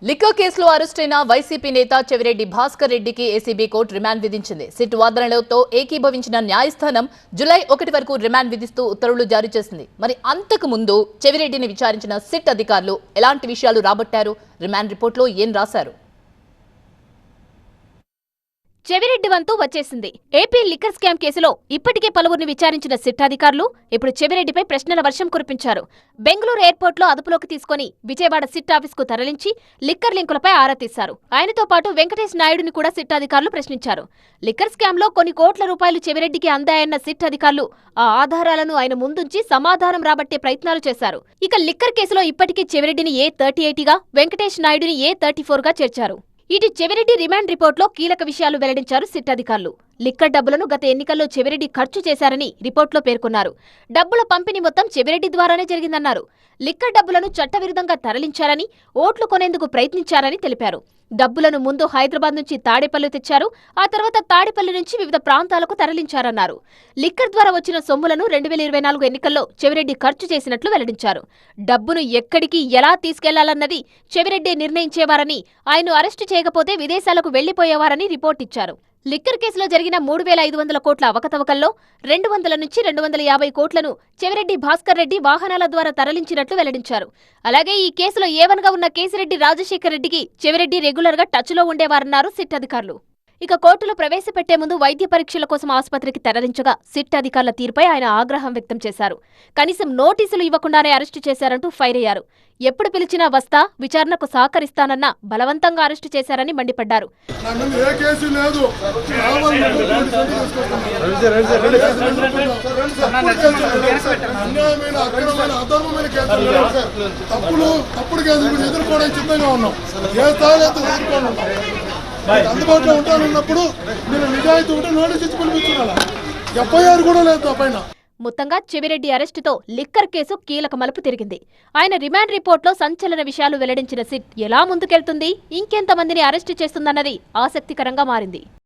Liquor కేసులో అరెస్టైన YCP నేత చెవిరెడ్డి భాస్కర్ రెడ్డికి ఏసీబీ కోర్టు రిమాండ్ విధించింది. సిట్ వాదనలతో ఏకీభవించిన న్యాయస్థానం జూలై 1 వరకు రిమాండ్ విధిస్తూ ఉత్తర్వులు జారీ చేసింది. మరి అంతకు ముందు చెవిరెడ్డిని విచారించిన సిట్ అధికారులు ఎలాంటి విషయాలు రాబట్టారు? రిమాండ్ రిపోర్టులో ఏం రాశారు? చెవిరెడ్డి వంతు వచ్చేసింది. ఏపీ లిక్కర్ స్కామ్ కేసులో ఇప్పటికే పలువురిని విచారించిన సిట్ అధికారులు ఇప్పుడు చెవిరెడ్డిపై ప్రశ్నల వర్షం కురిపించారు. బెంగళూరు ఎయిర్పోర్ట్లో అదుపులోకి తీసుకుని విజయవాడ సిట్ ఆఫీస్కు తరలించి లిక్కర్ లింకులపై ఆరా తీశారు. ఆయనతో పాటు వెంకటేష్ నాయుడుని కూడా సిట్ అధికారులు ప్రశ్నించారు. లిక్కర్ స్కామ్లో కొన్ని కోట్ల రూపాయలు చెవిరెడ్డికి అందాయన్న సిట్ అధికారులు ఆ ఆధారాలను ఆయన ముందుంచి సమాధానం రాబట్టే ప్రయత్నాలు చేశారు. ఇక లిక్కర్ కేసులో ఇప్పటికీ చెవిరెడ్డిని A38గా, వెంకటేష్ నాయుడుని A34గా చేర్చారు. ఇటు చెవిరెడ్డి రిమాండ్ రిపోర్టులో కీలక విషయాలు వెల్లడించారు సిట్ అధికారులు. లిక్కర్ డబ్బులను గత ఎన్నికల్లో చెవిరెడ్డి ఖర్చు చేశారని రిపోర్టులో పేర్కొన్నారు. డబ్బుల పంపిణీ మొత్తం చెవిరెడ్డి ద్వారానే జరిగిందన్నారు. లిక్కర్ డబ్బులను చట్టవిరుద్ధంగా తరలించారని, ఓట్లు కొనేందుకు ప్రయత్నించారని తెలిపారు. డబ్బులను ముందు హైదరాబాద్ నుంచి తాడేపల్లి తెచ్చారు. ఆ తర్వాత తాడేపల్లి నుంచి వివిధ ప్రాంతాలకు తరలించారన్నారు. లిక్కర్ ద్వారా వచ్చిన సొమ్ములను 2024 ఎన్నికల్లో చెవిరెడ్డి ఖర్చు చేసినట్లు వెల్లడించారు. డబ్బును ఎక్కడికి ఎలా తీసుకెళ్లాలన్నది చెవిరెడ్డి నిర్ణయించేవారని, ఆయన్ను అరెస్టు చేయకపోతే విదేశాలకు వెళ్లిపోయేవారని రిపోర్ట్ ఇచ్చారు. లిక్కర్ కేసులో జరిగిన 3,500 కోట్ల అవకతవకల్లో 200 నుంచి 250 కోట్లను చెవిరెడ్డి భాస్కర్ రెడ్డి వాహనాల ద్వారా తరలించినట్లు వెల్లడించారు. అలాగే ఈ కేసులో ఏవన్గా ఉన్న కేసిరెడ్డి రాజశేఖర్ రెడ్డికి చెవిరెడ్డి రెగ్యులర్గా టచ్లో ఉండేవారన్నారు సిట్ అధికారులు. ఇక కోర్టులో ప్రవేశపెట్టే ముందు వైద్య పరీక్షల కోసం ఆసుపత్రికి తరలించగా సిట్ అధికారుల తీరుపై ఆయన ఆగ్రహం వ్యక్తం చేశారు. కనీసం నోటీసులు ఇవ్వకుండానే అరెస్టు చేశారంటూ ఫైర్ అయ్యారు. ఎప్పుడు పిలిచినా వస్తా, విచారణకు సహకరిస్తానన్న బలవంతంగా అరెస్టు చేశారని మండిపడ్డారు. అందుబాటులో ఉంటానన్నప్పుడు నేను నిజాయితీ ఉంటే నోటీస్ ఇచ్చి పిలిపించుకోవాలా? ఎఫ్ఐఆర్ కూడా లేదు పైన. మొత్తంగా చెవిరెడ్డి అరెస్టుతో లిక్కర్ కేసు కీలక మలుపు తిరిగింది. ఆయన రిమాండ్ రిపోర్టులో సంచలన విషయాలు వెల్లడించిన సిట్ ఎలా ముందుకెళ్తుంది, ఇంకెంతమందిని అరెస్టు చేస్తుందన్నది ఆసక్తికరంగా మారింది.